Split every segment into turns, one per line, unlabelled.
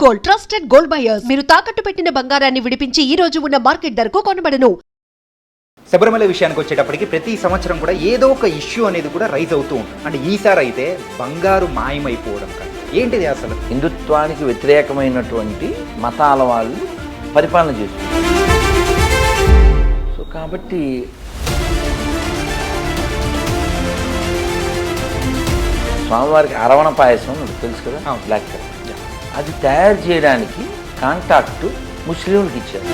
Gold, trusted gold buyers. మీరు తాకట్టు పెట్టిన బంగారాన్ని విడిపించి ఈ రోజు ఉన్న మార్కెట్ ధరకు కొనబడను.
శబరిమల విషయానికి వచ్చేటప్పటికి ప్రతి సంవత్సరం కూడా ఏదో ఒక ఇష్యూ అనేది కూడా రైజ్ అవుతూ ఉంటుంది. అంటే ఈసారి అయితే బంగారు మాయమైపోవడం కానీ ఏంటిది అసలు?
హిందుత్వానికి వ్యతిరేకమైనటువంటి మతాల వాళ్ళు పరిపాలన చేస్తున్నారు. సో కాబట్టి స్వామివారికి అరవణ పాయసం అని తెలుసు కదా, బ్లాక్ కలర్, అది తయారు చేయడానికి కాంటాక్ట్ ముస్లింలకు ఇచ్చారు.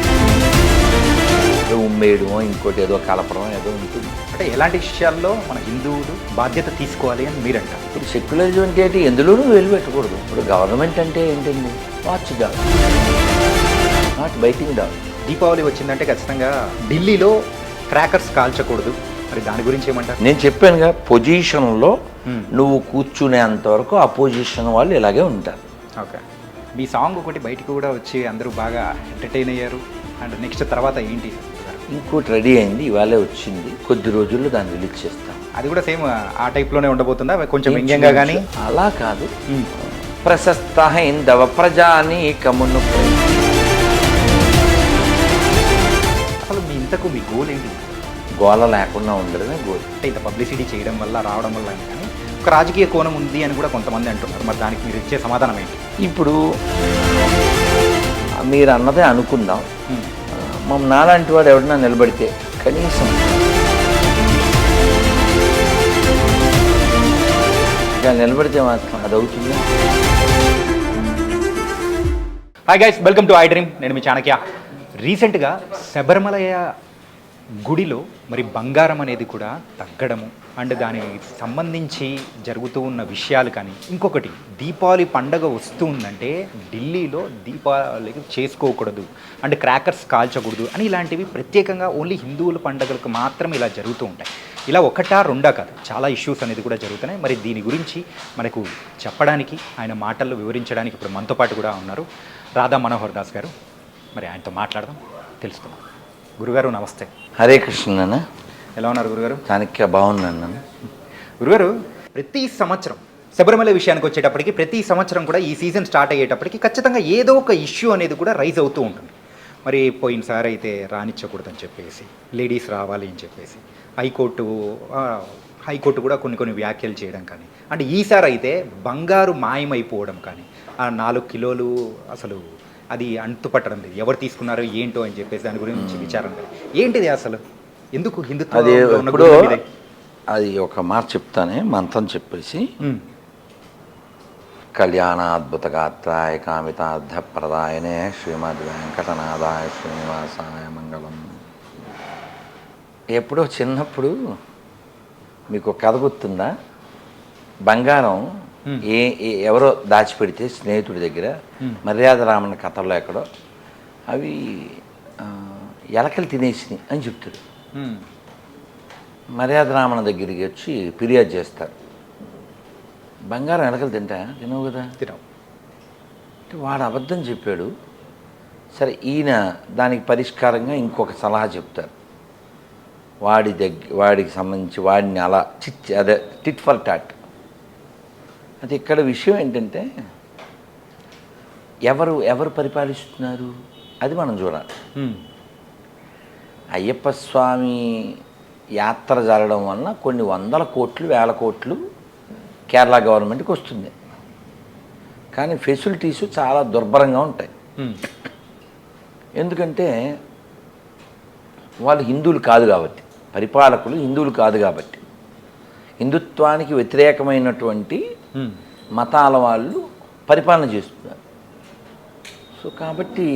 ఉమ్మేయడమో ఇంకోటి ఏదో కలపడం ఏదో ఉంటుంది.
అంటే ఎలాంటి విషయాల్లో మన హిందువులు బాధ్యత తీసుకోవాలి అని మీరంటారు?
ఇప్పుడు సెక్యులరిజం అంటే ఏంటి? ఎందులోనూ వెళ్ళి పెట్టకూడదు. ఇప్పుడు గవర్నమెంట్ అంటే ఏంటండి? Watch dog, not biting dog.
Deepavali వచ్చిందంటే ఖచ్చితంగా ఢిల్లీలో క్రాకర్స్ కాల్చకూడదు. మరి దాని గురించి ఏమంటారు?
నేను చెప్పానుగా, పొజిషన్లో నువ్వు కూర్చునేంత వరకు ఆ పొజిషన్ వాళ్ళు ఇలాగే ఉంటారు.
ఓకే, మీ సాంగ్ ఒకటి బయటికి కూడా వచ్చి అందరూ బాగా ఎంటర్టైన్ అయ్యారు. అండ్ నెక్స్ట్ తర్వాత ఏంటి?
ఇంకోటి రెడీ అయింది, ఇవాళే వచ్చింది. కొద్ది రోజుల్లో దాన్ని రిలీజ్ చేస్తాం.
అది కూడా సేమ్ ఆ టైప్లోనే ఉండబోతుందా? కొంచెం వ్యంగ్యంగా కానీ?
అలా కాదు. ప్రశస్త హైందవ ప్రజానీకమును.
అసలు మీ ఇంతకు మీ గోల్ ఏంటి?
గోల లేకుండా ఉండడమే గోల్.
అంటే ఇంత పబ్లిసిటీ చేయడం వల్ల, రావడం వల్ల కానీ ఒక రాజకీయ కోణం ఉంది అని కూడా కొంతమంది అంటున్నారు. మరి దానికి మీరు ఇచ్చే సమాధానం ఏంటి?
ఇప్పుడు మీరు అన్నదే అనుకుందాం. మమ్మల్ని నాలాంటి వాడు ఎవడన్నా నిలబడితే కనీసం ఇలా నిలబడితే మాత్రం అది అవుతుంది.
Hi guys, welcome to I dream. నేను మీ చాణక్య. రీసెంట్గా శబరిమలయ గుడిలో మరి బంగారం అనేది కూడా తగ్గడము అండ్ దానికి సంబంధించి జరుగుతూ ఉన్న విషయాలు కానీ, ఇంకొకటి దీపావళి పండగ వస్తూ ఉందంటే ఢిల్లీలో దీపావళికి చేసుకోకూడదు అండ్ క్రాకర్స్ కాల్చకూడదు అని ఇలాంటివి ప్రత్యేకంగా ఓన్లీ హిందువుల పండుగలకు మాత్రం ఇలా జరుగుతూ ఉంటాయి. ఇలా ఒకటా రెండా కాదు, చాలా ఇష్యూస్ అనేది కూడా జరుగుతున్నాయి. మరి దీని గురించి మనకు చెప్పడానికి, ఆయన మాటల్లో వివరించడానికి ఇప్పుడు మనతో పాటు కూడా ఉన్నారు రాధా మనోహర్ దాస్ గారు. మరి ఆయనతో మాట్లాడదాం, తెలుసుకుందాం. గురుగారు నమస్తే.
హరే కృష్ణ.
ఎలా ఉన్నారు గురుగారు?
చాణక్య బాగున్నాను.
గురుగారు, ప్రతి సంవత్సరం శబరిమల విషయానికి వచ్చేటప్పటికి ప్రతి సంవత్సరం కూడా ఈ సీజన్ స్టార్ట్ అయ్యేటప్పటికి ఖచ్చితంగా ఏదో ఒక ఇష్యూ అనేది కూడా రైజ్ అవుతూ ఉంటుంది. మరి పోయినసారి అయితే రానిచ్చకూడదని చెప్పేసి, లేడీస్ రావాలి అని చెప్పేసి హైకోర్టు కూడా కొన్ని వ్యాఖ్యలు చేయడం కానీ, అంటే ఈసారి అయితే బంగారు మాయమైపోవడం కానీ, ఆ 4 కిలోలు అసలు అది అంతుపట్టడం లేదు, ఎవరు తీసుకున్నారో ఏంటో అని చెప్పేసి దాని గురించి విచారం లేదు. ఏంటిది అసలు? ఎందుకు హిందుత్వం?
అది ఇప్పుడు అది ఒక మాట చెప్తానే, మంత్రం చెప్పేసి, కళ్యాణాద్భుత గాత్రాయ కామితార్థ ప్రదాయనే శ్రీమద్ వెంకటనాథాయ శ్రీనివాసాయ మంగళం. ఎప్పుడో చిన్నప్పుడు మీకు కథ గుర్తుందా? బంగారం ఎవరో దాచిపెడితే స్నేహితుడి దగ్గర, మర్యాద రామన్న కథల్లో ఎక్కడో, అవి ఎలకలు తినేసినాయి అని చెప్తాడు. మర్యాద రామన్న దగ్గరికి వచ్చి ఫిర్యాదు చేస్తారు. బంగారం ఎలకలు తినవు కదా,
తినవు.
అంటే వాడు అబద్ధం చెప్పాడు. సరే, ఈయన దానికి పరిష్కారంగా ఇంకొక సలహా చెప్తారు. వాడికి సంబంధించి వాడిని అలా అదే టిట్ ఫర్ టాట్. అది ఇక్కడ విషయం ఏంటంటే, ఎవరు పరిపాలిస్తున్నారు అది మనం చూడాలి. అయ్యప్ప స్వామి యాత్ర జరగడం వలన కొన్ని 100 కోట్లు 1000 కోట్లు కేరళ గవర్నమెంట్కి వస్తుంది. కానీ ఫెసిలిటీస్ చాలా దుర్భరంగా ఉంటాయి. ఎందుకంటే వాళ్ళు హిందువులు కాదు కాబట్టి, పరిపాలకులు హిందువులు కాదు కాబట్టి, హిందుత్వానికి వ్యతిరేకమైనటువంటి మతాల వాళ్ళు పరిపాలన చేస్తున్నారు. సో కాబట్టి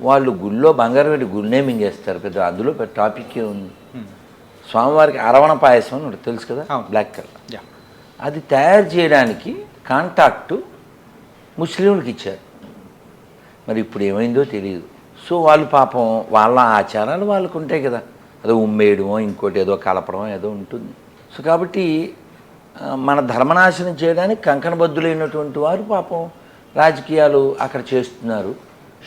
వాళ్ళు గుళ్ళో బంగారం పెట్టి గుళ్ళే మింగేస్తారు. పెద్ద అందులో పెద్ద టాపిక్కే ఉంది. స్వామివారికి అరవణ పాయసం అని తెలుసు కదా, బ్లాక్ కలర్, అది తయారు చేయడానికి కాంటాక్టు ముస్లింలకు ఇచ్చారు. మరి ఇప్పుడు ఏమైందో తెలియదు. సో వాళ్ళు పాపం వాళ్ళ ఆచారాలు వాళ్ళకు ఉంటాయి కదా, అదో ఉమ్మేయడమో ఇంకోటి ఏదో కలపడం ఏదో ఉంటుంది. సో కాబట్టి మన ధర్మనాశనం చేయడానికి కంకణబద్దులైనటువంటి వారు పాపం రాజకీయాలు అక్కడ చేస్తున్నారు.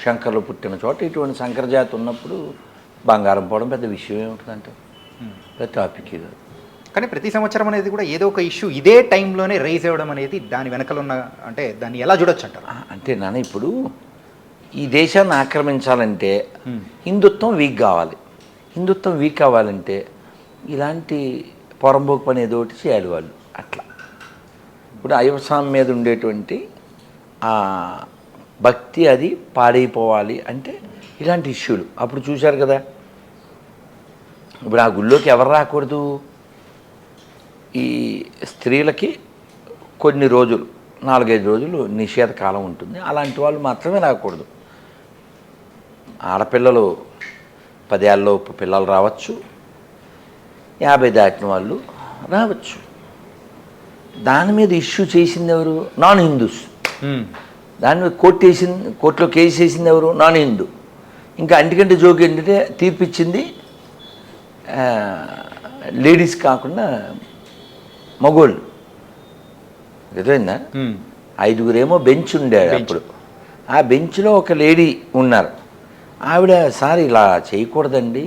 శంకర్లు పుట్టిన చోట ఇటువంటి శంకరజాతి ఉన్నప్పుడు బంగారం పోవడం పెద్ద విషయం ఏముంటుందంటే పెద్ద టాపిక్ కాదు.
కానీ ప్రతి సంవత్సరం అనేది కూడా ఏదో ఒక ఇష్యూ ఇదే టైంలోనే రైజ్ అవ్వడం అనేది దాని వెనకలు ఉన్న అంటే దాన్ని ఎలా చూడొచ్చు అంటారు?
అంటే నాన్న ఇప్పుడు ఈ దేశాన్ని ఆక్రమించాలంటే హిందుత్వం వీక్ కావాలి. హిందుత్వం వీక్ కావాలంటే ఇలాంటి పొరంబోకు పని ఏదో ఒకటి చేయాలి వాళ్ళు. అట్లా ఇప్పుడు అయ్యప్పస్వామి మీద ఉండేటువంటి ఆ భక్తి అది పాడైపోవాలి అంటే ఇలాంటి ఇష్యూలు. అప్పుడు చూశారు కదా, ఇప్పుడు ఆ గుళ్ళోకి ఎవరు రాకూడదు? ఈ స్త్రీలకి కొన్ని రోజులు 4-5 రోజులు నిషేధ కాలం ఉంటుంది. అలాంటి వాళ్ళు మాత్రమే రాకూడదు. ఆడపిల్లలు 10 ఏళ్ళలోపు పిల్లలు రావచ్చు, 50 దాటిన వాళ్ళు రావచ్చు. దాని మీద ఇష్యూ చేసింది ఎవరు? Non Hindus. దాని మీద కోర్టులో కేసు వేసింది ఎవరు? నాన్ హిందూ. ఇంకా అంటికంటే జోక్ ఏంటంటే తీర్పిచ్చింది లేడీస్ కాకుండా మగోళ్ళు. అర్థమైందా? 5గురేమో బెంచ్ ఉండాడు అప్పుడు. ఆ బెంచ్లో ఒక లేడీ ఉన్నారు. ఆవిడ సార్ ఇలా చేయకూడదండి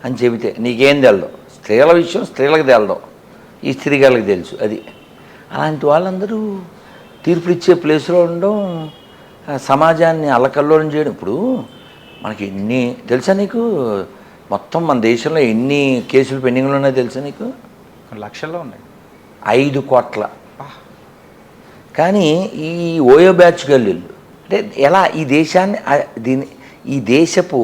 అని చెబితే నీకేం తెలదు, స్త్రీల విషయం స్త్రీలకు తెలదు, ఈ స్త్రీగాళ్ళకి తెలుసు. అది అలాంటి వాళ్ళందరూ తీర్పులు ఇచ్చే ప్లేస్లో ఉండడం, సమాజాన్ని అల్లకల్లోలం చేయడం. ఇప్పుడు మనకి ఎన్ని తెలుసా నీకు? మొత్తం మన దేశంలో ఎన్ని కేసులు పెండింగ్లో ఉన్నాయో తెలుసా నీకు?
లక్షల్లో ఉన్నాయి.
5 కోట్ల. కానీ ఈ ఓయో బ్యాచ్ గల్లీలు అంటే ఎలా ఈ దేశాన్ని ఈ దేశపు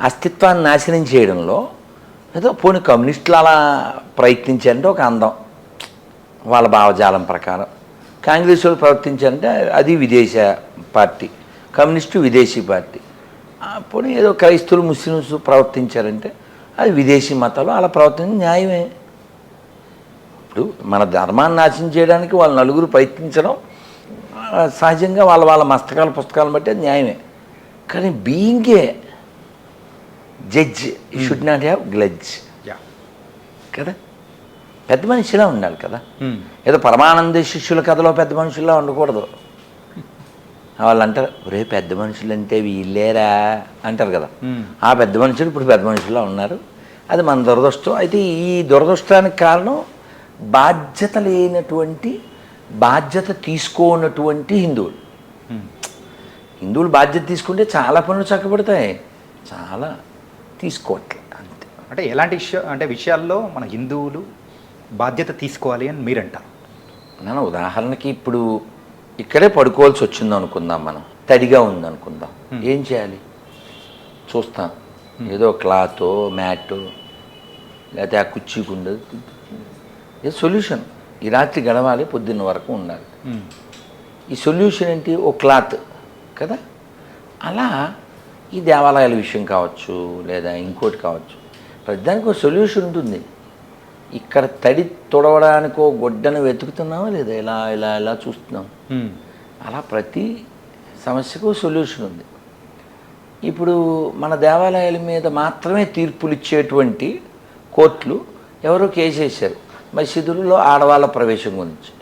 అస్తిత్వాన్ని నాశనం చేయడంలో ఏదో పోనీ కమ్యూనిస్టులు అలా ప్రయత్నించారంటే ఒక అందం వాళ్ళ భావజాలం ప్రకారం. కాంగ్రెస్ వాళ్ళు ప్రవర్తించారంటే అది విదేశ పార్టీ, కమ్యూనిస్టు విదేశీ పార్టీ. పోనీ ఏదో క్రైస్తవులు ముస్లిమ్స్ ప్రవర్తించారంటే అది విదేశీ మతాలు. అలా ప్రవర్తించడం న్యాయమే. ఇప్పుడు మన ధర్మాన్ని నాశనం చేయడానికి వాళ్ళ నలుగురు ప్రయత్నించడం సహజంగా వాళ్ళ మస్తకాల పుస్తకాలను బట్టి అది న్యాయమే. కానీ being a judge should not have grudge కదా. పెద్ద మనిషిలా ఉండాలి కదా. ఏదో పరమానంద శిష్యుల కథలో పెద్ద మనుషుల్లా ఉండకూడదు. వాళ్ళు అంటారు ఒరే పెద్ద మనుషులు అంటే వీళ్ళేరా అంటారు కదా. ఆ పెద్ద మనుషులు ఇప్పుడు పెద్ద మనుషుల్లా ఉన్నారు. అది మన దురదృష్టం. అయితే ఈ దురదృష్టానికి కారణం బాధ్యత లేనటువంటి, బాధ్యత తీసుకోనటువంటి హిందువులు. హిందువులు బాధ్యత తీసుకుంటే చాలా పనులు చక్కబడతాయి, చాలా తీసుకోవట్లే అంతే.
అంటే ఎలాంటి విషయాల్లో మన హిందువులు బాధ్యత తీసుకోవాలి అని మీరంటారు?
నేను ఉదాహరణకి ఇప్పుడు ఇక్కడే పడుకోవాల్సి వచ్చింది అనుకుందాం, మనం తడిగా ఉంది అనుకుందాం, ఏం చేయాలి? చూస్తాం ఏదో క్లాతో మ్యాటో లేకపోతే ఆ కుర్చీకి ఉండదు, ఏ సొల్యూషన్. ఈ రాత్రి గడవాలి, పొద్దున్న వరకు ఉండాలి. ఈ సొల్యూషన్ ఏంటి? ఓ క్లాత్ కదా. అలా ఈ దేవాలయాల విషయం కావచ్చు లేదా ఇంకోటి కావచ్చు, ప్రతిదానికి ఒక సొల్యూషన్ ఉంటుంది. ఇక్కడ తడి తొడవడానికో గొడ్డను వెతుకుతున్నామా లేదా? ఇలా ఇలా ఇలా చూస్తున్నాం. అలా ప్రతి సమస్యకు సొల్యూషన్ ఉంది. ఇప్పుడు మన దేవాలయాల మీద మాత్రమే తీర్పులు ఇచ్చేటువంటి కోర్టులు ఎవరో కేసు వేశారు మసీదులలో ఆడవాళ్ళ ప్రవేశం గురించి.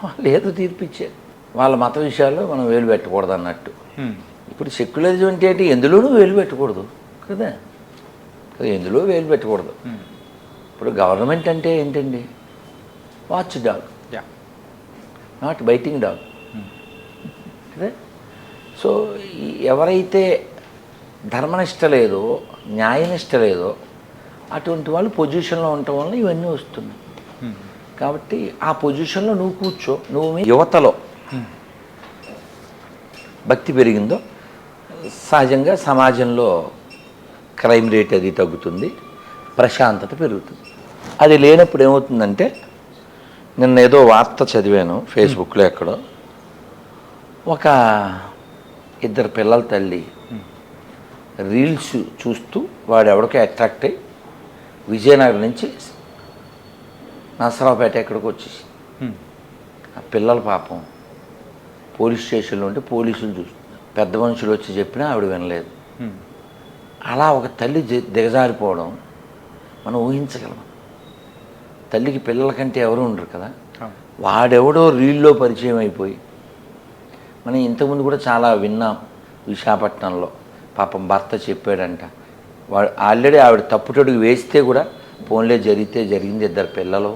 వాళ్ళు ఏదో తీర్పు ఇచ్చారు. వాళ్ళ మత విషయాల్లో మనం వేలు పెట్టకూడదు అన్నట్టు. ఇప్పుడు సెక్యులరిజం అంటే ఏంటి? ఎందులోనూ వేలు పెట్టకూడదు కదా. ఎందులో వేలు పెట్టకూడదు. ఇప్పుడు గవర్నమెంట్ అంటే ఏంటండి? Watch dog, not biting dog కదా. సో ఎవరైతే ధర్మనిష్ట లేదో, న్యాయనిష్ట లేదో అటువంటి వాళ్ళు పొజిషన్లో ఉండటం వల్ల ఇవన్నీ వస్తున్నాయి. కాబట్టి ఆ పొజిషన్లో నువ్వు కూర్చో. నువ్వు యువతలో భక్తి పెరిగిందో సహజంగా సమాజంలో క్రైమ్ రేట్ అది తగ్గుతుంది, ప్రశాంతత పెరుగుతుంది. అది లేనప్పుడు ఏమవుతుందంటే, నిన్న ఏదో వార్త చదివాను ఫేస్బుక్లో ఎక్కడో, ఒక 2 పిల్లల తల్లి రీల్స్ చూస్తూ వాడు ఎవరికో అట్రాక్ట్ అయ్యి విజయనగరం నుంచి నరసరావుపేట ఎక్కడికి వచ్చేసి ఆ పిల్లల పాపం పోలీస్ స్టేషన్లో ఉంటే పోలీసులు చూస్తున్నారు. పెద్ద మనుషులు వచ్చి చెప్పినా ఆవిడ వినలేదు. అలా ఒక తల్లి దిగజారిపోవడం మనం ఊహించగలం. తల్లికి పిల్లల కంటే ఎవరు ఉండరు కదా. వాడెవడో రీల్లో పరిచయం అయిపోయి, మనం ఇంతకుముందు కూడా చాలా విన్నాం. విశాఖపట్నంలో పాపం భర్త చెప్పాడంట, వాడు ఆల్రెడీ ఆవిడ తప్పుటడుగు వేస్తే కూడా ఫోన్లే జరిగితే జరిగింది, ఇద్దరు పిల్లలు,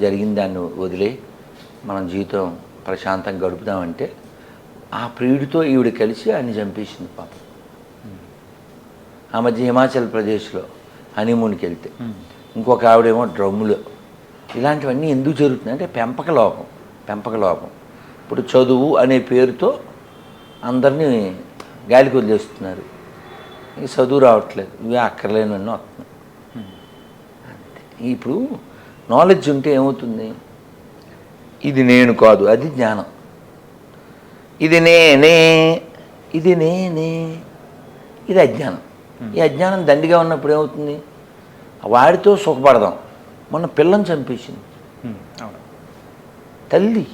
జరిగింది దాన్ని వదిలే మనం జీవితం ప్రశాంతంగా గడుపుదామంటే ఆ ప్రియుడితో ఈవిడ కలిసి ఆయన్ని చంపేసింది పాపం. ఆ మధ్య హిమాచల్ ప్రదేశ్లో హనీమూన్కి వెళ్తే ఇంకొక ఆవిడేమో డ్రమ్ములో. ఇలాంటివన్నీ ఎందుకు జరుగుతున్నాయి అంటే పెంపక లోపం. ఇప్పుడు చదువు అనే పేరుతో అందరినీ గాలికి వదిలేస్తున్నారు. ఈ చదువు రావట్లేదు, ఇవే అక్కర్లేనన్నీ వస్తున్నాయి. అంతే. ఇప్పుడు నాలెడ్జ్ ఉంటే ఏమవుతుంది, ఇది నేను కాదు, అది జ్ఞానం. ఇది నేనే, ఇది అజ్ఞానం. ఈ అజ్ఞానం దండిగా ఉన్నప్పుడు ఏమవుతుంది, వాడితో సుఖపడదాం. మొన్న పిల్లని చంపేసింది తల్లి.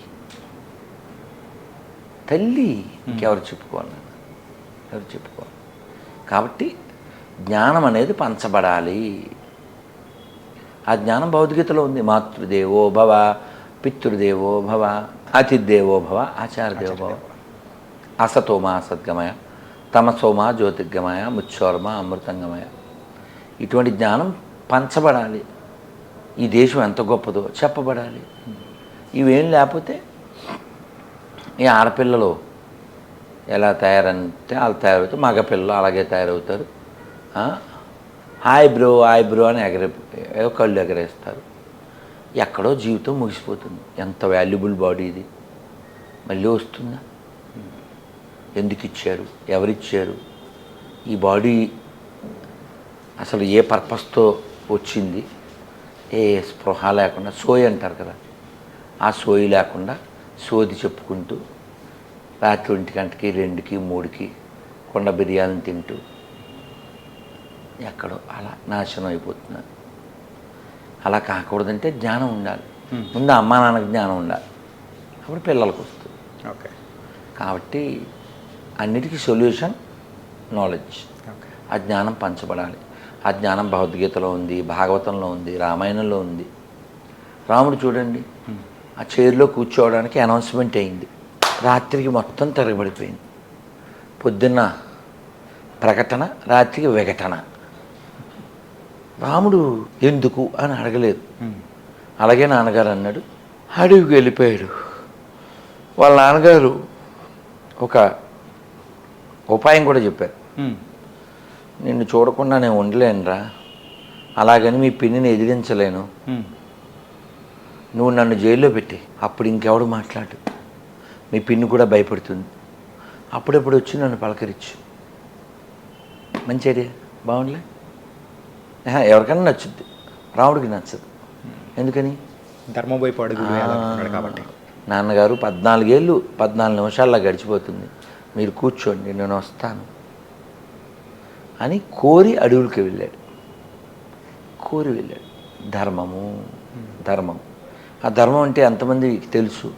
ఇంకెవరు చెప్పుకోవాలి, కాబట్టి జ్ఞానం అనేది పంచబడాలి. ఆ జ్ఞానం భౌతికతలో ఉంది. మాతృదేవో భవ, పితృదేవో భవ, అతిథిదేవో భవ, ఆచార్యదేవో భవ. అసతోమా సద్గమయ, తమసోమా జ్యోతిర్గమయ, ముచ్చోర్మ అమృతంగమయ. ఇటువంటి జ్ఞానం పంచబడాలి. ఈ దేశం ఎంత గొప్పదో చెప్పబడాలి. ఇవేం లేకపోతే ఈ ఆడపిల్లలు ఎలా తయారంటే వాళ్ళు తయారవుతారు, మగపిల్లలు అలాగే తయారవుతారు. హాయ్ బ్రో అని ఏదో కళ్ళు ఎగరేస్తారు. ఎక్కడో జీవితం ముగిసిపోతుంది. ఎంత వాల్యుబుల్ బాడీ ఇది, మళ్ళీ వస్తుందా? ఎందుకు ఇచ్చారు, ఎవరిచ్చారు? ఈ బాడీ అసలు ఏ పర్పస్తో వచ్చింది? ఏ స్పృహ లేకుండా, సోయి అంటారు కదా, ఆ సోయి లేకుండా సోది చెప్పుకుంటూ రాత్రి 1 గంటకి 2కి 3కి కొండ బిర్యానీ తింటూ ఎక్కడో అలా నాశనం అయిపోతున్నారు. అలా కాకూడదంటే జ్ఞానం ఉండాలి. ముందు అమ్మా నాన్నకి జ్ఞానం ఉండాలి, అప్పుడు పిల్లలకు వస్తుంది.
ఓకే.
కాబట్టి అన్నిటికీ సొల్యూషన్ నాలెడ్జ్. ఆ జ్ఞానం పంచబడాలి. ఆ జ్ఞానం భగవద్గీతలో ఉంది, భాగవతంలో ఉంది, రామాయణంలో ఉంది. రాముడు చూడండి, ఆ చైర్లో కూర్చోవడానికి అనౌన్స్మెంట్ అయింది, రాత్రికి మొత్తం తిరగబడిపోయింది. పొద్దున్న ప్రకటన, రాత్రికి విఘటన. రాముడు ఎందుకు అని అడగలేదు. అలాగే నాన్నగారు అన్నాడు, అడవికి వెళ్ళిపోయాడు. వాళ్ళ నాన్నగారు ఒక ఉపాయం కూడా చెప్పారు. నిన్ను చూడకుండా నేను ఉండలేనురా, అలాగని మీ పిన్నిని ఎదిరించలేను, నువ్వు నన్ను జైల్లో పెట్టి అప్పుడు ఇంకెవడు మాట్లాడు, మీ పిన్ని కూడా భయపడుతుంది, అప్పుడప్పుడు వచ్చి నన్ను పలకరించు. మంచి ఐడియా, బాగుండలే? ఎవరికైనా నచ్చుద్ది, రాముడికి నచ్చదు. ఎందుకని?
ధర్మం వైపు అడుగు వేయాలనుకున్నాడు కాబట్టి.
నాన్నగారు 14 ఏళ్ళు 14 నిమిషాల్లో గడిచిపోతుంది, మీరు కూర్చోండి నేను వస్తాను అని కోరి అడవులకి వెళ్ళాడు. ధర్మం. ఆ ధర్మం అంటే ఎంతమందికి తెలుసు?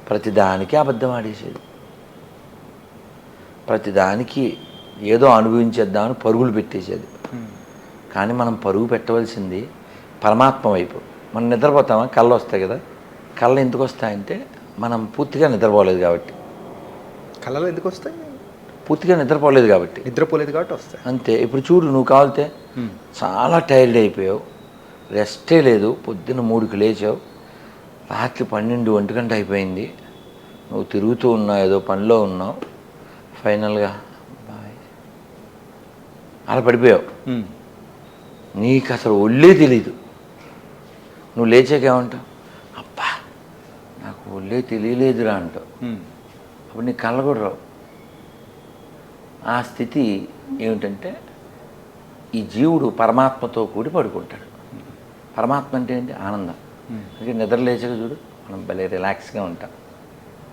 ప్రతిదానికి అబద్ధం ఆడేసేది, ప్రతిదానికి ఏదో అనుభవించేద్దామని పరుగులు పెట్టేసేది. కానీ మనం పరుగు పెట్టవలసింది పరమాత్మ వైపు. మనం నిద్రపోతామా, కళ్ళు వస్తాయి కదా. కళ్ళు ఎందుకు వస్తాయంటే మనం పూర్తిగా నిద్రపోలేదు కాబట్టి.
కళ్ళలో ఎందుకు వస్తాయి?
పూర్తిగా నిద్రపోలేదు కాబట్టి
వస్తాయి.
అంతే. ఇప్పుడు చూడు, నువ్వు కావాలితే చాలా టైర్డ్ అయిపోయావు, రెస్టే లేదు, పొద్దున్న 3కి లేచావు, రాత్రి 12-1 గంట అయిపోయింది, నువ్వు తిరుగుతూ ఉన్నావు, ఏదో పనిలో ఉన్నావు, ఫైనల్గా బాయ్ అలా పడిపోయావు. నీకు అసలు ఒళ్ళే తెలీదు. నువ్వు లేచాకేమంటావు? అబ్బా నాకు ఒళ్ళే తెలియలేదురా అంటావు. అప్పుడు నీ కళ్ళ కూడా రావు. ఆ స్థితి ఏమిటంటే ఈ జీవుడు పరమాత్మతో కూడి పడుకుంటాడు. పరమాత్మ అంటే ఏంటి? ఆనందం. అందుకే నిద్ర లేచాక చూడు మనం భలే రిలాక్స్గా ఉంటాం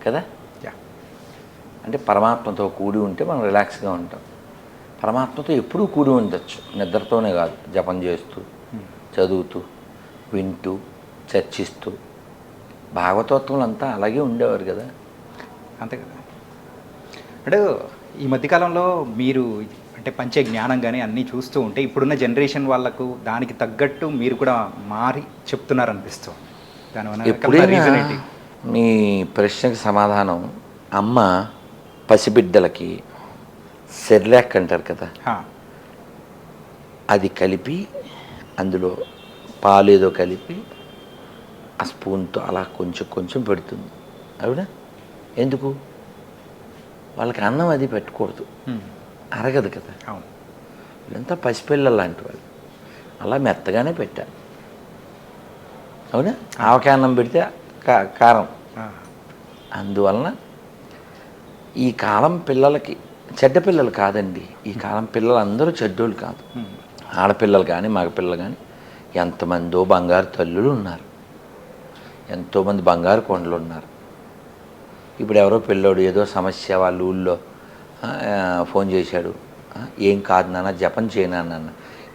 కదా. అంటే పరమాత్మతో కూడి ఉంటే మనం రిలాక్స్గా ఉంటాం. పరమాత్మతో ఎప్పుడూ కూడి ఉండొచ్చు, నిద్రతోనే కాదు, జపం చేస్తూ, చదువుతూ, వింటూ, చర్చిస్తూ. భాగవతోత్వంలో అంతా అలాగే ఉండేవారు కదా.
అంతే కదా. అంటే ఈ మధ్యకాలంలో మీరు అంటే పంచే జ్ఞానం కానీ అన్నీ చూస్తూ ఉంటే ఇప్పుడున్న జనరేషన్ వాళ్ళకు దానికి తగ్గట్టు మీరు కూడా మారి చెప్తున్నారనిపిస్తుంది. దానివల్ల
ఎప్పుడైనా మీ ప్రశ్నకి సమాధానం, అమ్మ పసిబిడ్డలకి సెర్లాక్ అంటారు కదా, అది కలిపి అందులో పాలు ఏదో కలిపి ఆ స్పూన్తో అలా కొంచెం కొంచెం పెడుతుంది. అవునా? ఎందుకు? వాళ్ళకి అన్నం అది పెట్టకూడదు, అరగదు కదా.
అవును.
వీళ్ళంతా పసిపిల్లలు లాంటి వాళ్ళు, అలా మెత్తగానే పెట్టారు. అవునా? ఆవకాయ అన్నం పెడితే కారం. అందువలన ఈ కాలం పిల్లలకి, చెడ్డ పిల్లలు కాదండి, ఈ కాలం పిల్లలు అందరూ చెడ్డోళ్ళు కాదు. ఆడపిల్లలు కానీ మగపిల్లలు కానీ ఎంతమందో బంగారు తల్లులు ఉన్నారు, ఎంతోమంది బంగారు కొండలు ఉన్నారు. ఇప్పుడు ఎవరో పిల్లోడు ఏదో సమస్య వాళ్ళ ఊళ్ళో ఫోన్ చేశాడు, ఏం కాదు నాన్న జపం చేయనా నాన్న,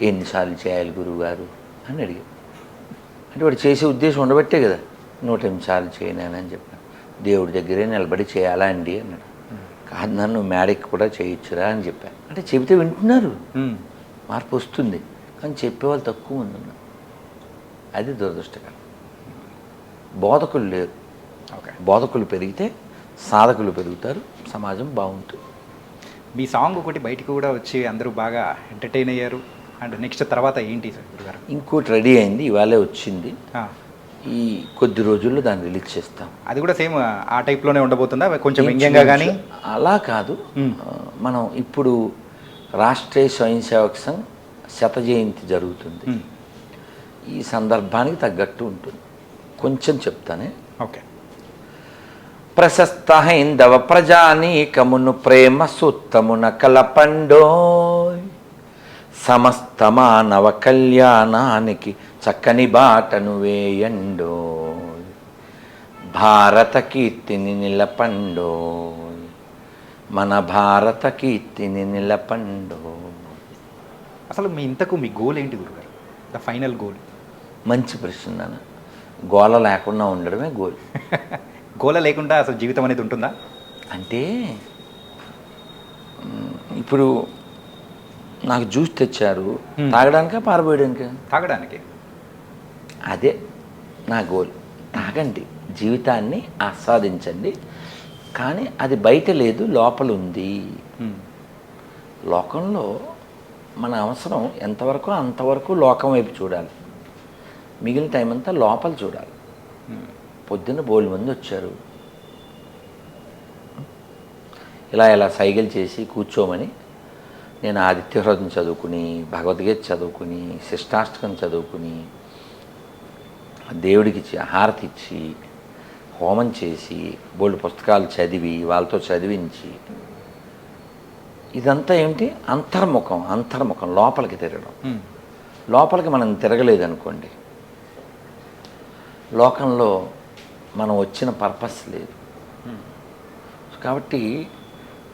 ఎన్నిసార్లు చేయాలి గురువుగారు అని అడిగాడు. అంటే వాడు చేసే ఉద్దేశం ఉండబట్టే కదా 108 సార్లు చేయనానని చెప్పాను. దేవుడి దగ్గరే నిలబడి చేయాలా అండి అన్నాడు. కాదు నాన్న నువ్వు మేడకి కూడా చేయొచ్చురా అని చెప్పాను. అంటే చెబితే వింటున్నారు, మార్పు వస్తుంది, కానీ చెప్పేవాళ్ళు తక్కువ మంది ఉన్నారు. అది దురదృష్టకరం. బోధకులు లేరు. బోధకులు పెరిగితే సాధకులు పెరుగుతారు, సమాజం బాగుంటుంది.
మీ సాంగ్ ఒకటి బయటికి కూడా వచ్చి అందరూ బాగా ఎంటర్టైన్ అయ్యారు. అండ్ నెక్స్ట్ తర్వాత ఏంటి సార్ గురుగారు?
ఇంకోటి రెడీ అయింది, ఇవాళే వచ్చింది. ఈ కొద్ది రోజుల్లో దాన్ని రిలీజ్ చేస్తాం.
అది కూడా సేమ్ ఆ టైప్లోనే ఉండబోతుందా, కొంచెం వ్యంగ్యంగా కానీ?
అలా కాదు. మనం ఇప్పుడు రాష్ట్రీయ స్వయం సేవక్ సంఘ్ 100వ జయంతి జరుగుతుంది. ఈ సందర్భానికి తగ్గట్టు ఉంటుంది. కొంచెం చెప్తానే.
ఓకే.
ప్రశస్త హైందవ ప్రజానీకమును ప్రేమ సూత్తమున కలపండోయ్, సమస్త మానవ కళ్యాణానికి చక్కని బాటను వేయండోయ్, భారత కీర్తిని నిలపండోయ్, మన భారత కీర్తిని నిలపండోయ్.
అసలు మీ గోల్ ఏంటి గురుగారు? The final goal?
మంచి ప్రశ్న నాన్న. గోల లేకుండా ఉండడమే గోల్.
గోల లేకుండా అసలు జీవితం అనేది ఉంటుందా?
అంటే ఇప్పుడు నాకు జ్యూస్ తెచ్చారు, తాగడానికా పారబోయడానికా?
తాగడానికి.
అదే నా గోల్. తాగండి, జీవితాన్ని ఆస్వాదించండి, కానీ అది బయట లేదు, లోపల ఉంది. లోకంలో మన అవసరం ఎంతవరకు అంతవరకు లోకం వైపు చూడాలి, మిగిలిన టైం అంతా లోపల చూడాలి. పొద్దున్న బోల్డ్ మంది వచ్చారు, ఇలా సైకిల్ చేసి కూర్చోమని. నేను ఆదిత్య హృదయం చదువుకుని, భగవద్గీత చదువుకుని, శిష్టాష్టకం చదువుకుని, దేవుడికి హారతి ఇచ్చి, హోమం చేసి, బోల్డ్ పుస్తకాలు చదివి, వాళ్ళతో చదివించి, ఇదంతా ఏమిటి? అంతర్ముఖం, లోపలికి తిరగడం. లోపలికి మనం తిరగలేదనుకోండి, లోకంలో మనం వచ్చిన పర్పస్ లేదు. కాబట్టి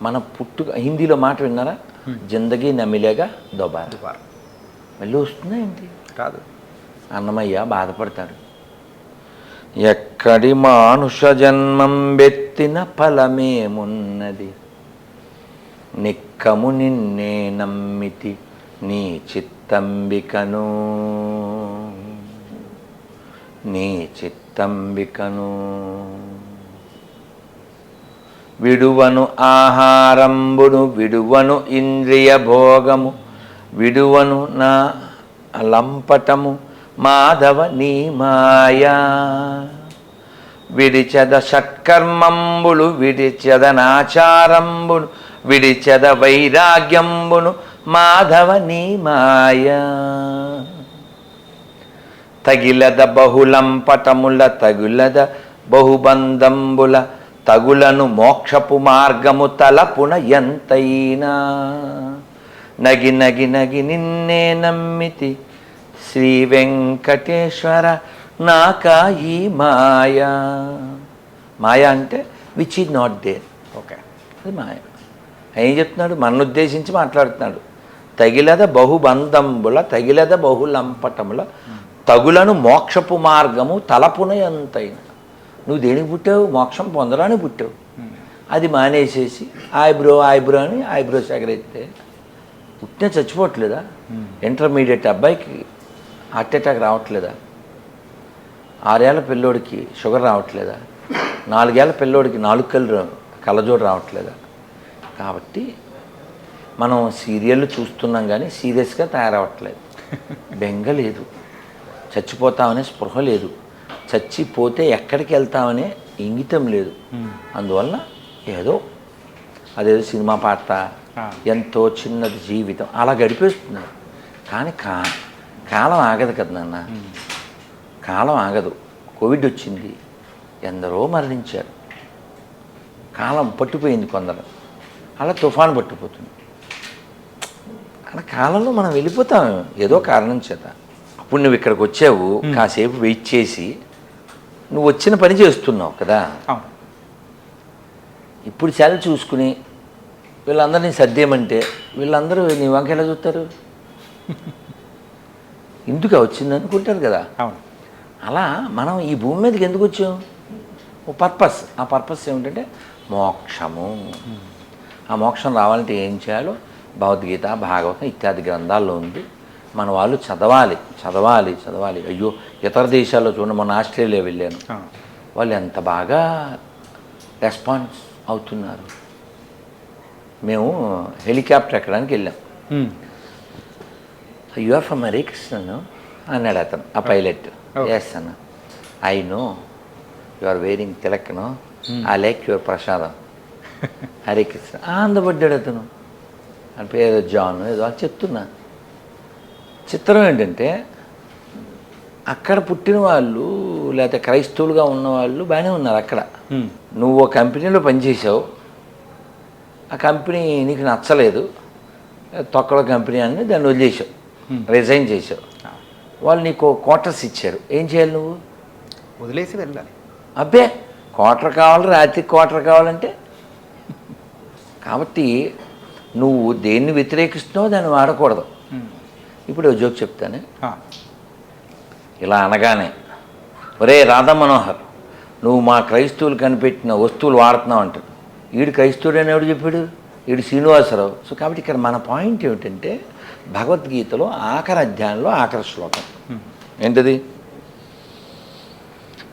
మన హిందీలో మాట విన్నారా? జిందగీ నమిలేగా దొబారా. మళ్ళీ వస్తుందా ఏంటి?
కాదు.
అన్నమయ్య బాధపడతాడు, ఎక్కడి మానుష జన్మం బెత్తిన ఫలమేమున్నది, నిక్కము నిన్నే నమ్మితి నీ చిత్తంబికను, నీ చిత్తంబికను. విడువను ఆహారంబును, విడువను ఇంద్రియ భోగము, విడువను నా లంపటము మాధవ నీ మాయా, విడిచెద షట్కర్మంబులు, విడిచెద నాచారంబును, విడిచెద వైరాగ్యంబును మాధవ నీ మాయా, తగిలద బహుళంపటముల, తగులద బహుబంధంబుల, తగులను మోక్షపు మార్గము తలపున ఎంతైనా, నగి నగి నగి నిన్నే నమ్మితి శ్రీ వెంకటేశ్వర నాకా ఈ మాయా. మాయా అంటే which is not there.
Okay,
అది మాయ. ఏం చెప్తున్నాడు? మన ఉద్దేశించి మాట్లాడుతున్నాడు. తగిలద బహుబంధంబుల, తగిలద బహుళంపటముల, తగులను మోక్షపు మార్గము తలపున ఎంతైనా. నువ్వు దేనికి పుట్టావు? మోక్షం పొందడానికి పుట్టావు. అది మానేసేసి ఐబ్రో అని ఐబ్రోస్ ఎగరైతే పుట్టిన చచ్చిపోవట్లేదా? ఇంటర్మీడియట్ అబ్బాయికి హార్ట్ అటాక్ రావట్లేదా? 6 ఏళ్ల పిల్లోడికి షుగర్ రావట్లేదా? 4 ఏళ్ల పిల్లోడికి 4 కళ్ళు కళ్ళజోడు రావట్లేదా? కాబట్టి మనం సీరియళ్ళు చూస్తున్నాం కానీ సీరియస్గా తయారవ్వట్లేదు. బెంగ లేదు, చచ్చిపోతామనే స్పృహ లేదు, చచ్చిపోతే ఎక్కడికి వెళ్తామనే ఇంగితం లేదు. అందువల్ల ఏదో అదేదో సినిమా పాట, ఎంతో చిన్నది జీవితం అలా గడిపేస్తున్నారు. కానీ కాలం ఆగదు కదా నాన్న, కాలం ఆగదు. కోవిడ్ వచ్చింది, ఎందరో మరణించారు, కాలం పట్టిపోయింది కొందరు, అలా తుఫాను పట్టిపోతుంది. అలా కాలంలో మనం వెళ్ళిపోతాం ఏదో కారణం చేత. అప్పుడు నువ్వు ఇక్కడికి వచ్చావు, కాసేపు వెయిట్ చేసి నువ్వు వచ్చిన పని చేస్తున్నావు కదా. ఇప్పుడు చాలా చూసుకుని వీళ్ళందరినీ సర్దేయమంటే వీళ్ళందరూ నీ వంక ఎలా చూస్తారు? ఎందుకు వచ్చింది అనుకుంటారు కదా. అలా మనం ఈ భూమి మీదకి ఎందుకు వచ్చాం? ఓ పర్పస్. ఆ పర్పస్ ఏమిటంటే మోక్షము. ఆ మోక్షం రావాలంటే ఏం చేయాలో భగవద్గీత, భాగవతం ఇత్యాది గ్రంథాల్లో ఉంది. మన వాళ్ళు చదవాలి చదవాలి చదవాలి. అయ్యో ఇతర దేశాల్లో చూడండి, మొన్న ఆస్ట్రేలియా వెళ్ళాను, వాళ్ళు ఎంత బాగా రెస్పాన్స్ అవుతున్నారు. మేము హెలికాప్టర్ ఎక్కడానికి వెళ్ళాం. You are from Hare Krishna అన్నాడు అతను, ఆ పైలట్. ఎస్ అన్న, I know you are wearing తిలక్ను, ఐ లైక్ యువర్ ప్రసాదం, హరే కృష్ణ. ఆనందపడ్డాడు అతను. అని పేరు జాన్ ఏదో అని చెప్తున్నా. చిత్రం ఏంటంటే అక్కడ పుట్టిన వాళ్ళు లేకపోతే క్రైస్తవులుగా ఉన్నవాళ్ళు బాగానే ఉన్నారు అక్కడ. నువ్వు ఒక కంపెనీలో పనిచేసావు, ఆ కంపెనీ నీకు నచ్చలేదు, తొక్కలో కంపెనీ అని దాన్ని వదిలేసావు, రిజైన్ చేసావు. వాళ్ళు నీకు క్వార్టర్స్ ఇచ్చారు, ఏం చేయాలి నువ్వు?
వదిలేసి వెళ్ళాలి.
అబ్బే క్వార్టర్ కావాలి, రాత్రికి క్వార్టర్ కావాలంటే. కాబట్టి నువ్వు దేన్ని వ్యతిరేకిస్తున్నావో దాన్ని వాడకూడదు. ఇప్పుడు జోక్ చెప్తానే, ఇలా అనగానే ఒరే రాధా మనోహర్, నువ్వు మా క్రైస్తవులు కనిపెట్టిన వస్తువులు వాడుతున్నావు అంటాడు. వీడు క్రైస్తవుడు అని ఎవడు చెప్పాడు? వీడు శ్రీనివాసరావు. సో కాబట్టి ఇక్కడ మన పాయింట్ ఏమిటంటే భగవద్గీతలో ఆఖరి అధ్యాయంలో ఆఖరి శ్లోకం ఏంటది?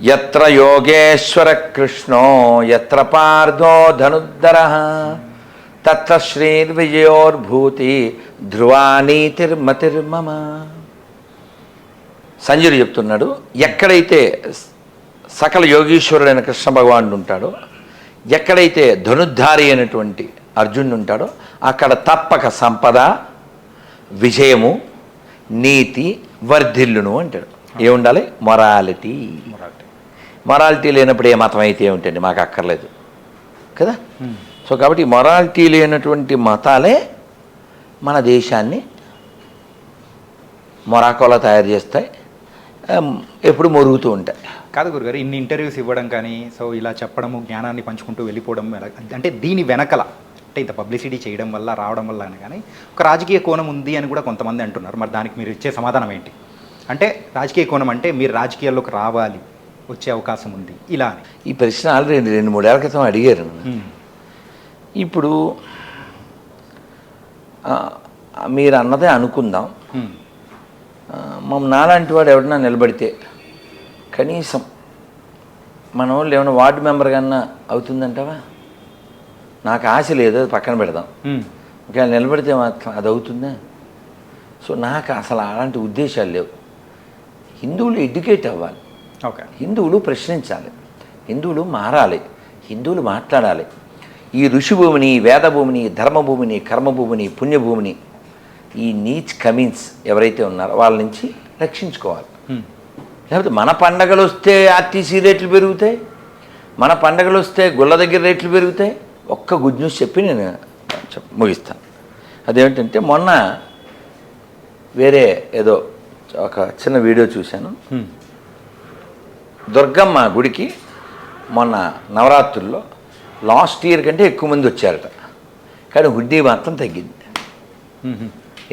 యత్ర యోగేశ్వర కృష్ణో యత్ర పార్థో ధనుద్ధరః తత్ర శ్రీర్విజయోర్భూతి ధ్రువానీతిర్మతిర్మమ. సంజయుడు చెప్తున్నాడు, ఎక్కడైతే సకల యోగీశ్వరుడైన కృష్ణ భగవానుడు ఉంటాడో, ఎక్కడైతే ధనుద్ధారి అయినటువంటి అర్జునుడు ఉంటాడో అక్కడ తప్పక సంపద, విజయము, నీతి వర్ధిల్లును అంటాడు. ఏముండాలి? మొరాలిటీ. మొరాలిటీ లేనప్పుడు ఏ మతం అయితే ఏమిటండి, మాకు అక్కర్లేదు కదా. సో కాబట్టి మొరాలిటీ లేనటువంటి మతాలే మన దేశాన్ని మొరాకోలా తయారు చేస్తాయి, ఎప్పుడు మొరుగుతూ ఉంటాయి.
కాదు గురుగారు, ఇన్ని ఇంటర్వ్యూస్ ఇవ్వడం కానీ, సో ఇలా చెప్పడము, జ్ఞానాన్ని పంచుకుంటూ వెళ్ళిపోవడం అంటే దీని వెనకల అంటే ఇంత పబ్లిసిటీ చేయడం వల్ల రావడం వల్ల అని కానీ ఒక రాజకీయ కోణం ఉంది అని కూడా కొంతమంది అంటున్నారు. మరి దానికి మీరు ఇచ్చే సమాధానం ఏంటి? అంటే రాజకీయ కోణం అంటే మీరు రాజకీయాల్లోకి రావాలి, వచ్చే అవకాశం ఉంది ఇలా అని.
ఈ ప్రశ్న ఆల్రెడీ 2-3 ఏళ్ల క్రితం అడిగారు. ఇప్పుడు మీరు అన్నదే అనుకుందాం, నాలాంటి వాడు ఎవడన్నా నిలబడితే కనీసం మన వాళ్ళు ఏమైనా వార్డు మెంబర్ కన్నా అవుతుందంటావా? నాకు ఆశ లేదు, అది పక్కన పెడదాం. ఒకవేళ నిలబడితే మాత్రం అది అవుతుందా? సో నాకు అసలు అలాంటి ఉద్దేశాలు లేవు. హిందువులు ఎడ్యుకేట్ అవ్వాలి, హిందువులు ప్రశ్నించాలి, హిందువులు మారాలి, హిందువులు మాట్లాడాలి. ఈ ఋషిభూమిని, వేదభూమిని, ధర్మభూమిని, కర్మభూమిని, పుణ్యభూమిని, ఈ నీచ్ కమీన్స్ ఎవరైతే ఉన్నారో వాళ్ళ నుంచి రక్షించుకోవాలి. లేకపోతే మన పండగలు వస్తే ఆర్టీసీ రేట్లు పెరుగుతాయి, మన పండగలు వస్తే గుళ్ళ దగ్గర రేట్లు పెరుగుతాయి. ఒక్క గుడ్ న్యూస్ చెప్పి నేను ముగిస్తాను. అదేమిటంటే మొన్న వేరే ఏదో ఒక చిన్న వీడియో చూశాను. దుర్గమ్మ గుడికి మొన్న నవరాత్రుల్లో లాస్ట్ ఇయర్ కంటే ఎక్కువ మంది వచ్చారట, కానీ హుండీ మాత్రం తగ్గింది.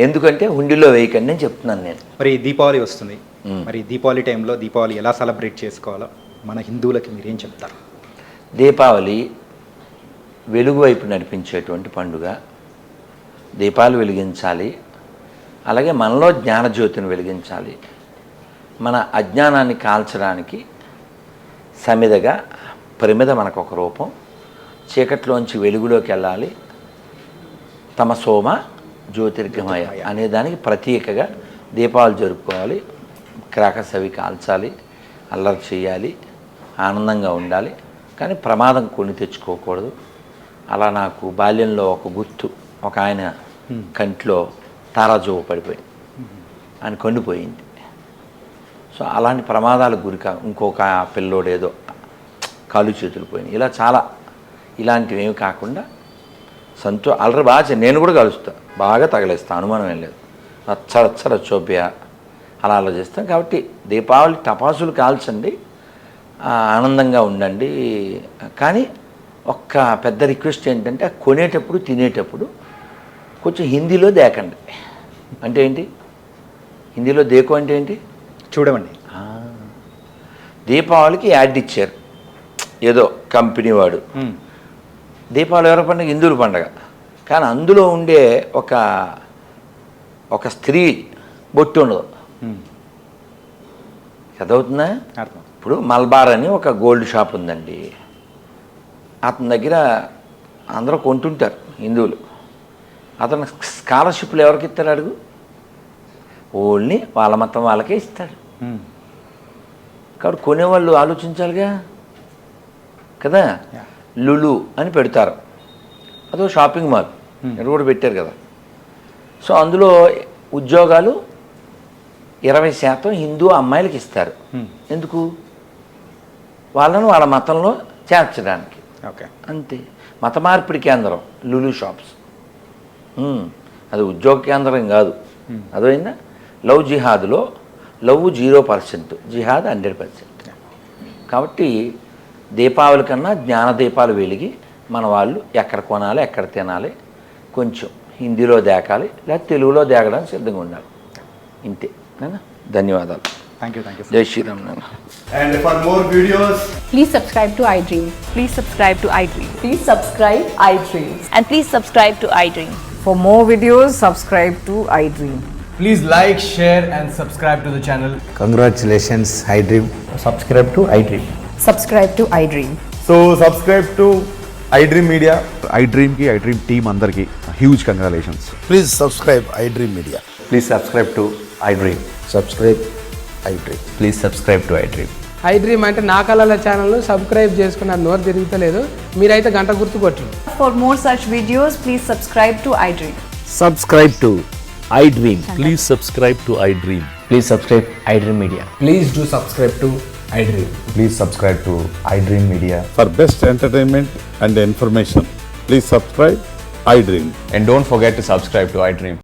ఎందుకంటే హుండీలో వేయకండి అని చెప్తున్నాను నేను.
మరి దీపావళి వస్తుంది, మరి దీపావళి టైంలో దీపావళి ఎలా సెలబ్రేట్ చేసుకోవాలో మన హిందువులకి మీరేం చెప్తారు?
దీపావళి వెలుగు వైపు నడిపించేటువంటి పండుగ. దీపాలు వెలిగించాలి, అలాగే మనలో జ్ఞానజ్యోతిని వెలిగించాలి. మన అజ్ఞానాన్ని కాల్చడానికి సమిదగా ప్రమిద మనకు ఒక రూపం, చీకట్లోంచి వెలుగులోకి వెళ్ళాలి. తమసోమ జ్యోతిర్గమయ అనే దానికి ప్రత్యేకగా దీపావళి జరుపుకోవాలి. క్రాకర్స్ అవి కాల్చాలి, అల్లరి చేయాలి, ఆనందంగా ఉండాలి. కానీ ప్రమాదం కొని తెచ్చుకోకూడదు. అలా నాకు బాల్యంలో ఒక గుర్తు, ఒక ఆయన కంట్లో తారాజువ్వ పడిపోయింది, ఆయన కొండిపోయింది. సో అలాంటి ప్రమాదాలకు గురికా ఇంకొక పిల్లోడేదో కాలు చేతులు పోయినాయి. ఇలా చాలా ఇలాంటివి ఏమి కాకుండా అల్లరి బాగా నేను కూడా కలుస్తా, బాగా తగలేస్తా, అనుమానం ఏం లేదు. రచ్చోప్య అలా చేస్తాం. కాబట్టి దీపావళి టపాసులు కాల్చండి, ఆనందంగా ఉండండి. కానీ ఒక్క పెద్ద రిక్వెస్ట్ ఏంటంటే కొనేటప్పుడు తినేటప్పుడు కొంచెం హిందీలో దేకండి. అంటే ఏంటి హిందీలో దేకు అంటే ఏంటి
చూడమండి.
దీపావళికి యాడ్ ఇచ్చారు ఏదో కంపెనీ వాడు. దీపావళి ఎవరి పండుగ? హిందువుల పండుగ. కానీ అందులో ఉండే ఒక స్త్రీ బొట్టు ఉండదు. చదవుతుందా? ఇప్పుడు మల్బార్ అని ఒక గోల్డ్ షాప్ ఉందండి. అతని దగ్గర అందరూ కొంటుంటారు హిందువులు. అతను స్కాలర్షిప్లు ఎవరికి ఇస్తారు అడుగు? ఓన్లీ వాళ్ళ మతం వాళ్ళకే ఇస్తాడు. కాబట్టి కొనేవాళ్ళు ఆలోచించాలిగా కదా. లులు అని పెడతారు, అదో షాపింగ్ మాల్ ఎక్కడ కూడా పెట్టారు కదా. సో అందులో ఉద్యోగాలు 20% హిందూ అమ్మాయిలకి ఇస్తారు. ఎందుకు? వాళ్ళను వాళ్ళ మతంలో చేర్చడానికి.
ఓకే,
అంతే. మత మార్పిడి కేంద్రం లులు షాప్స్. అది ఉద్యోగ కేంద్రం కాదు. అదైనా లవ్ జిహాద్లో లవ్ 0%, జిహాద్ 100%. కాబట్టి దీపావళి కన్నా జ్ఞాన దీపాలు వెలిగి మన వాళ్ళు ఎక్కడ కొనాలి, ఎక్కడ తినాలి, కొంచెం హిందీలో దేకాలి, లేదా తెలుగులో దేకడానికి సిద్ధంగా ఉండాలి. ఇంతే. ధన్యవాదాలు.
Thank you.
జై Sriram.
And for more videos,
Please subscribe to iDream.
Please subscribe to iDream.
Please subscribe iDream.
And please subscribe to iDream.
For more videos, subscribe to iDream.
please like, share and subscribe to the channel.
Congratulations, iDream.
Subscribe to iDream.
Subscribe to iDream.
So subscribe to iDream Media.
iDream team andarki huge congratulations.
Please subscribe iDream Media.
Please subscribe to iDream.
Subscribe iDream.
Please subscribe to iDream.
iDream అంటే నా కళల ఛానల్ను subscribe చేసుకున్న నోరు తిరుగుతలేదు, మీరైతే గంట గుర్తు కొట్టండి.
For more such videos, please subscribe to iDream.
Subscribe to iDream.
Please subscribe to iDream.
Please subscribe iDream Media.
Please do subscribe to iDream.
Please subscribe to iDream Media.
For best entertainment and information, please subscribe iDream.
And don't forget to subscribe to iDream.